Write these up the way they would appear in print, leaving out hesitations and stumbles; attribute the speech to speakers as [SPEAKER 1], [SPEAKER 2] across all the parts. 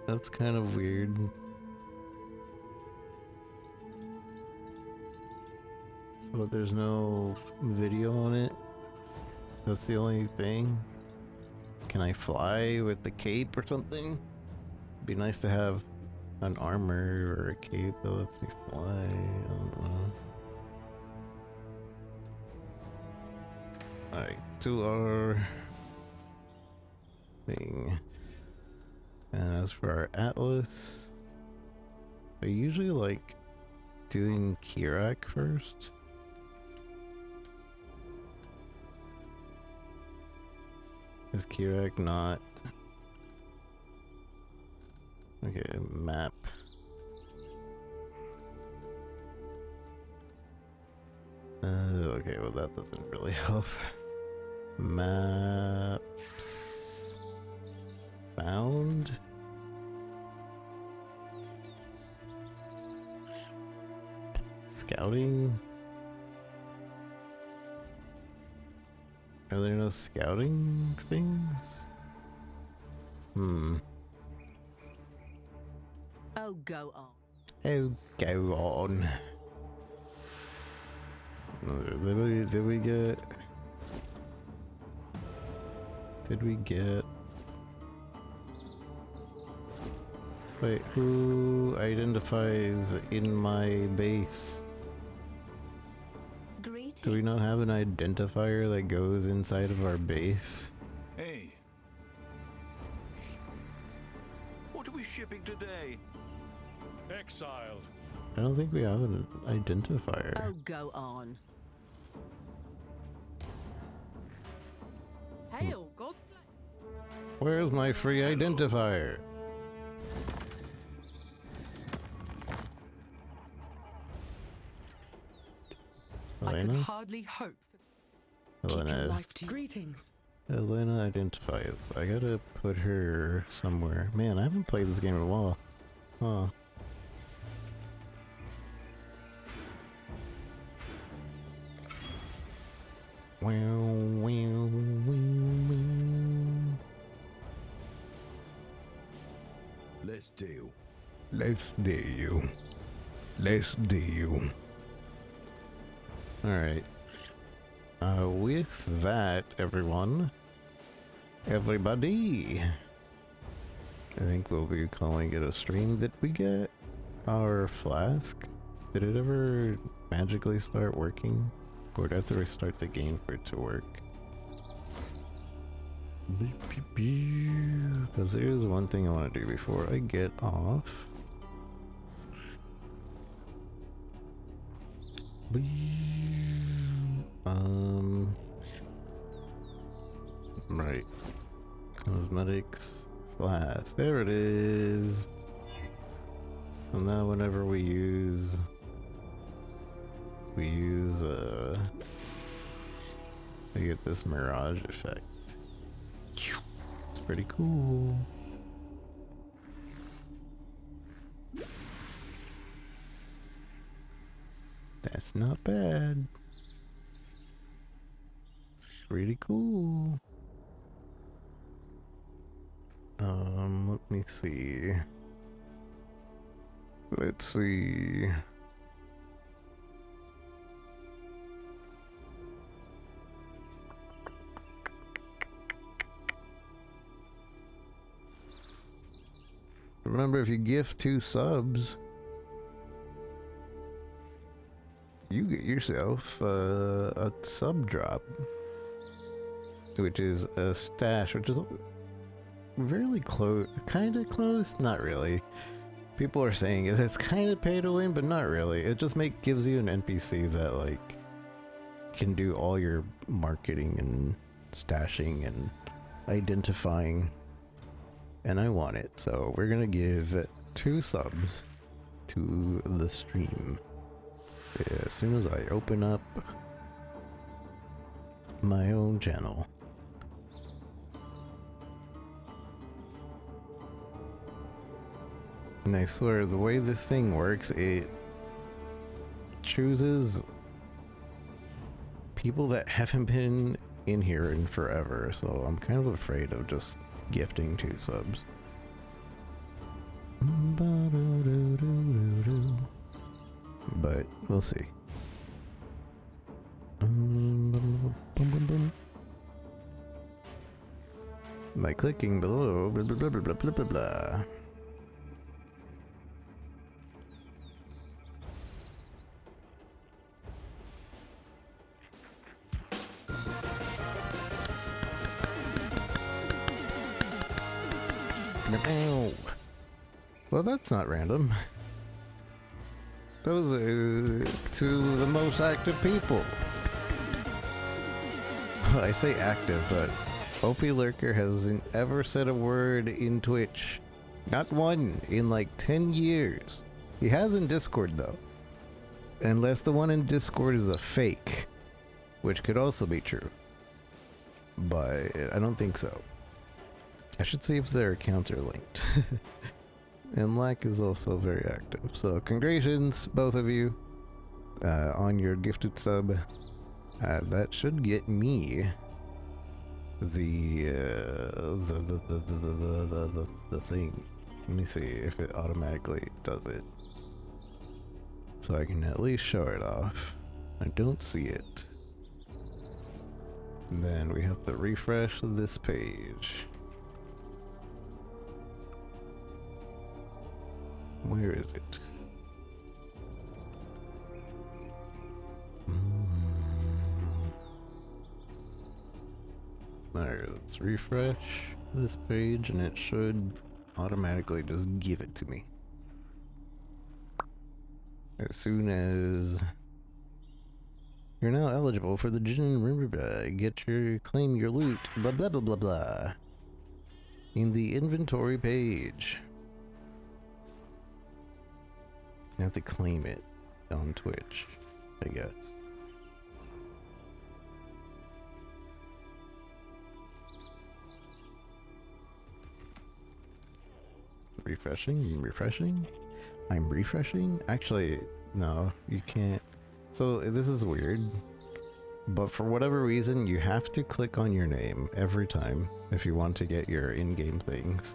[SPEAKER 1] That's kind of weird. So there's no video on it? That's the only thing? Can I fly with the cape or something? Be nice to have an armor or a cape that lets me fly. I don't know. Alright, to our thing. And as for our atlas, I usually like doing Kirak first. Is Kirak not? Okay, map. Okay, well that doesn't really help. Maps found. Scouting. Are there no scouting things?
[SPEAKER 2] Oh, go on.
[SPEAKER 1] Oh, go on. Did we get? Wait, who identifies in my base?
[SPEAKER 2] Greetings.
[SPEAKER 1] Do we not have an identifier that goes inside of our base?
[SPEAKER 3] Hey. What are we shipping today?
[SPEAKER 4] Exile.
[SPEAKER 1] I don't think we have an identifier.
[SPEAKER 2] Oh, go on. Hail, Godslayer.
[SPEAKER 1] Where's my free identifier?
[SPEAKER 5] I could
[SPEAKER 1] Elena?
[SPEAKER 5] hardly hope for keep your
[SPEAKER 1] Elena.
[SPEAKER 5] life to greetings.
[SPEAKER 1] Elena identifies. I gotta put her somewhere. Man, I haven't played this game in a while. Huh.
[SPEAKER 3] Let's deal.
[SPEAKER 1] Let's deal. Let's deal. Alright. With that, everybody, I think we'll be calling it a stream. Did we get our flask? Did it ever magically start working? Or do I have to restart the game for it to work? Because there's one thing I want to do before I get off. Right. Cosmetics flask. There it is. So now whenever we use we get this Mirage effect. It's pretty cool. That's not bad. It's pretty cool. Let me see. Let's see. Remember, if you gift 2 subs, you get yourself a sub drop, which is a stash, which is really close, kind of close, not really. People are saying it's kind of pay to win, but not really. It just gives you an NPC that like can do all your marketing and stashing and identifying, and I want it, so we're gonna give 2 subs to the stream as soon as I open up my own channel. And I swear, the way this thing works, it chooses people that haven't been in here in forever, so I'm kind of afraid of just gifting 2 subs. but we'll see. Boom, boom, boom. By clicking below, blah blah blah blah blah blah blah. No. Well, that's not random. Those are two of the most active people. I say active, but OP Lurker hasn't ever said a word in Twitch. Not one in like 10 years. He has in Discord though. Unless the one in Discord is a fake. Which could also be true. But I don't think so. I should see if their accounts are linked. And Lack is also very active. So congratulations, both of you, on your gifted sub. That should get me the thing. Let me see if it automatically does it, so I can at least show it off. I don't see it. And then we have to refresh this page. Where is it? Alright, let's refresh this page and it should automatically just give it to me. As soon as you're now eligible for the claim your loot, blah blah blah blah blah. In the inventory page. You have to claim it on Twitch, I guess. Refreshing? I'm refreshing? Actually, no, you can't. So this is weird, but for whatever reason, you have to click on your name every time if you want to get your in-game things.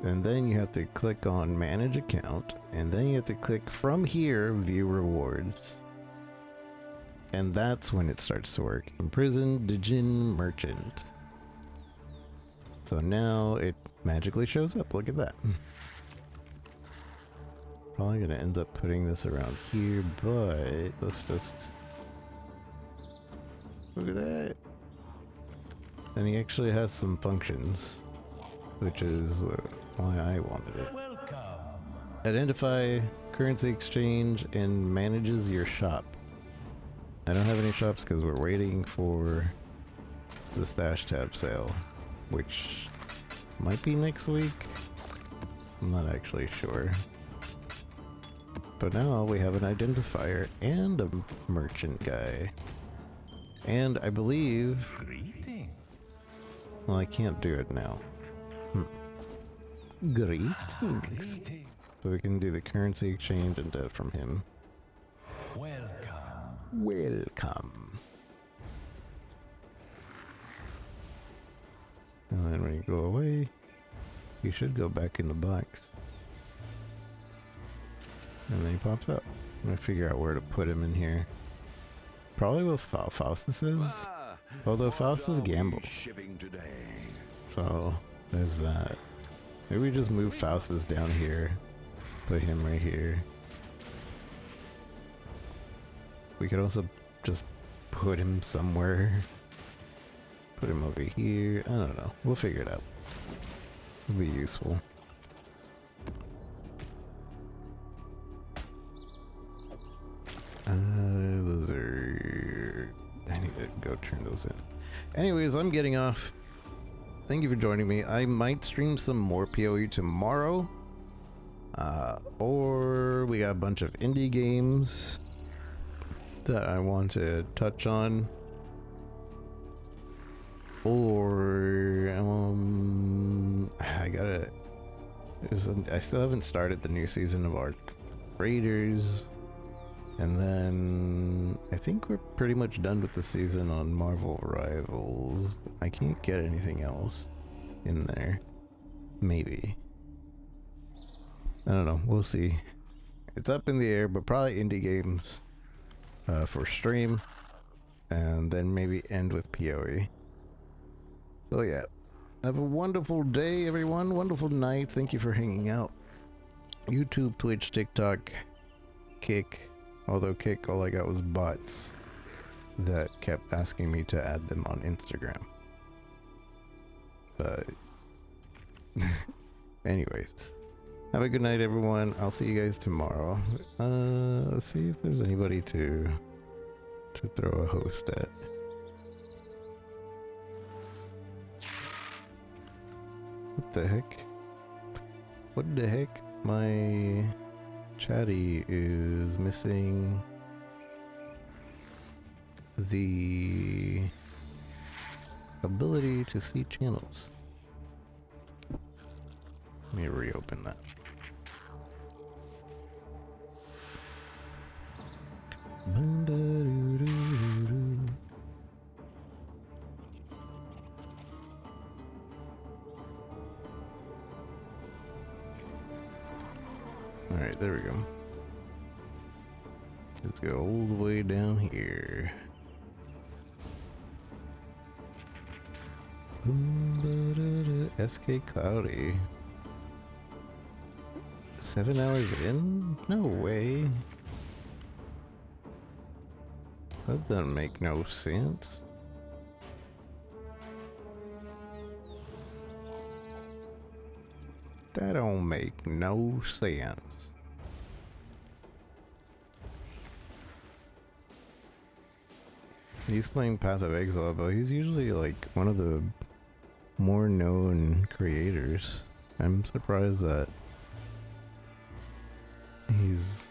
[SPEAKER 1] And then you have to click on manage account, and then you have to click from here, view rewards. And that's when it starts to work. Imprison Djinn Merchant. So now it magically shows up. Look at that. Probably gonna end up putting this around here, but let's just look at that. And he actually has some functions, which is why I wanted it.
[SPEAKER 3] Welcome.
[SPEAKER 1] Identify currency exchange and manages your shop. I don't have any shops because we're waiting for the stash tab sale, which might be next week. I'm not actually sure. But now we have an identifier and a merchant guy. And I believe...
[SPEAKER 3] Greeting.
[SPEAKER 1] Well, I can't do it now. Greetings.
[SPEAKER 3] Greeting.
[SPEAKER 1] So we can do the currency exchange and debt from him.
[SPEAKER 3] Welcome.
[SPEAKER 1] Welcome. And then when you go away, you should go back in the box. And then he pops up. I'm gonna figure out where to put him in here. Probably what Faustus is. Although Faustus gambles.
[SPEAKER 3] Shipping today.
[SPEAKER 1] So there's that. Maybe we just move Faustus down here. Put him right here. We could also just put him somewhere. Put him over here. I don't know. We'll figure it out. It'll be useful. Those are... I need to go turn those in. Anyways, I'm getting off. Thank you for joining me. I might stream some more PoE tomorrow. Or we got a bunch of indie games that I want to touch on. Or I still haven't started the new season of Arc Raiders. And then I think we're pretty much done with the season on Marvel Rivals. I can't get anything else in there. Maybe. I don't know. We'll see. it's up in the air, but probably indie games for stream, and then maybe end with PoE. So yeah, have a wonderful day, everyone. Wonderful night. Thank you for hanging out. YouTube, Twitch, TikTok, Kick. Although Kick, all I got was bots that kept asking me to add them on Instagram. But anyways, have a good night, everyone. I'll see you guys tomorrow. Let's see if there's anybody to throw a host at. What the heck? What the heck? My chatty is missing the ability to see channels. Let me reopen that. Alright, there we go. Let's go all the way down here. SK Cloudy. 7 hours in? No way. That doesn't make no sense. That don't make no sense. He's playing Path of Exile, but he's usually like one of the more known creators. I'm surprised that he's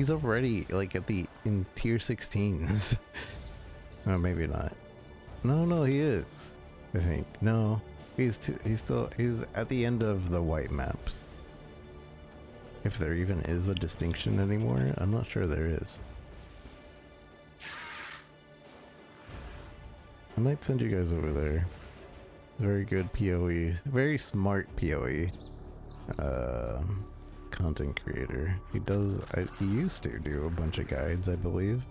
[SPEAKER 1] already like in tier 16s. Oh, maybe not. No, he is. I think no. He's at the end of the white maps. If there even is a distinction anymore, I'm not sure there is. I might send you guys over there. Very good PoE, very smart PoE content creator. He used to do a bunch of guides, I believe.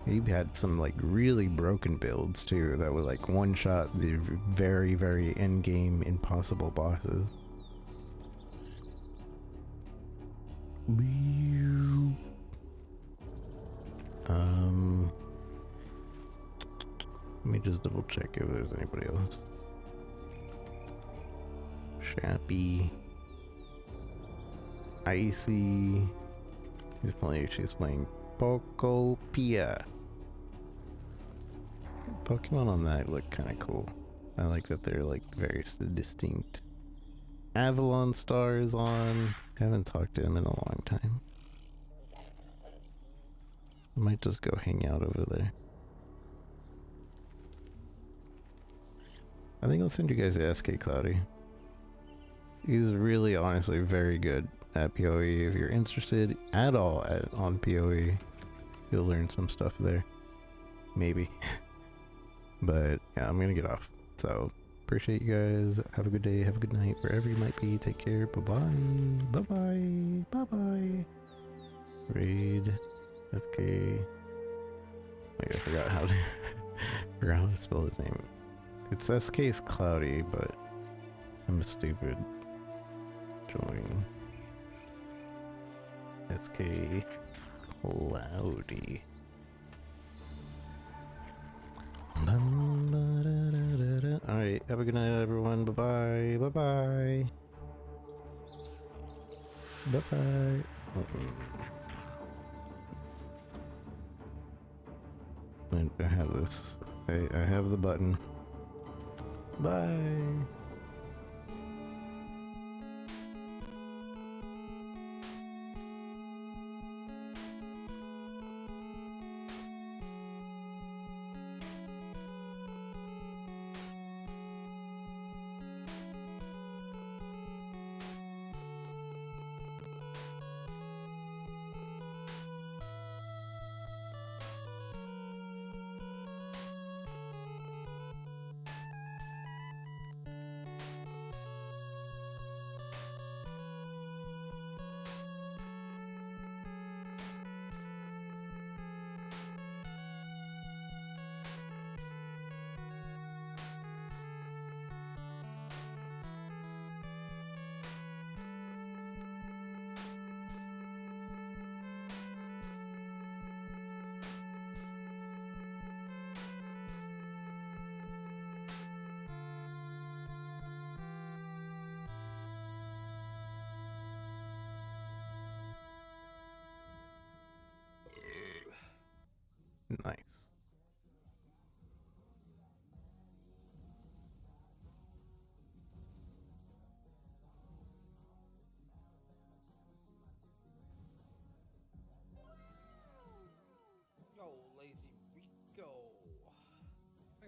[SPEAKER 1] He had some like really broken builds too that would like one shot the very, very end game impossible bosses. Let me just double check if there's anybody else. Shappy. Icy. She's playing Pokopia. Pokemon on that look kind of cool. I like that they're like very distinct. Avalon Star is on. Haven't talked to him in a long time. I might just go hang out over there. I think I'll send you guys to SK Cloudy. He's really honestly very good at PoE. If you're interested at all on PoE, you'll learn some stuff there. Maybe. But yeah, I'm gonna get off. So appreciate you guys. Have a good day. Have a good night wherever you might be. Take care. Bye-bye. Bye-bye. Bye-bye. Raid. SK. Wait, I forgot how to spell his name. It's SK's Cloudy, but I'm stupid. Join SK Cloudy. Alright, have a good night, everyone. Bye-bye. Bye-bye. Bye-bye. I have this. I have the button. Bye.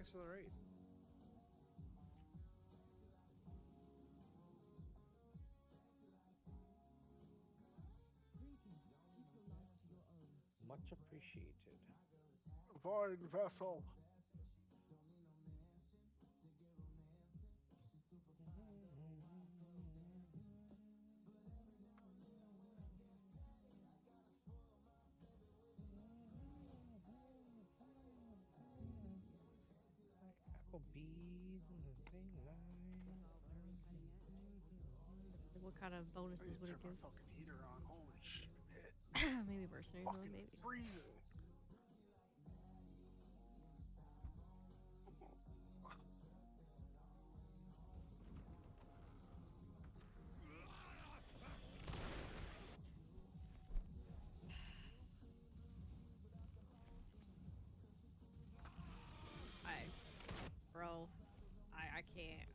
[SPEAKER 6] Thanks for the raid. Much appreciated.
[SPEAKER 7] Void vessel.
[SPEAKER 6] Applebee's and the thing
[SPEAKER 8] What kind of bonuses would
[SPEAKER 7] Turn
[SPEAKER 8] it
[SPEAKER 7] my
[SPEAKER 8] give?
[SPEAKER 7] fucking heater on. Holy shit.
[SPEAKER 8] Maybe mercenary mode,
[SPEAKER 7] Fucking
[SPEAKER 8] maybe.
[SPEAKER 7] freezing.
[SPEAKER 8] Bro, I can't.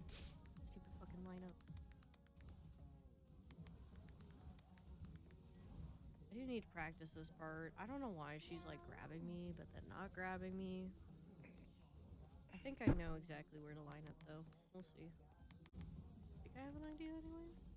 [SPEAKER 8] Stupid fucking lineup. I do need to practice this part. I don't know why she's like grabbing me, but then not grabbing me. I think I know exactly where to line up though. We'll see. I think I have an idea anyways.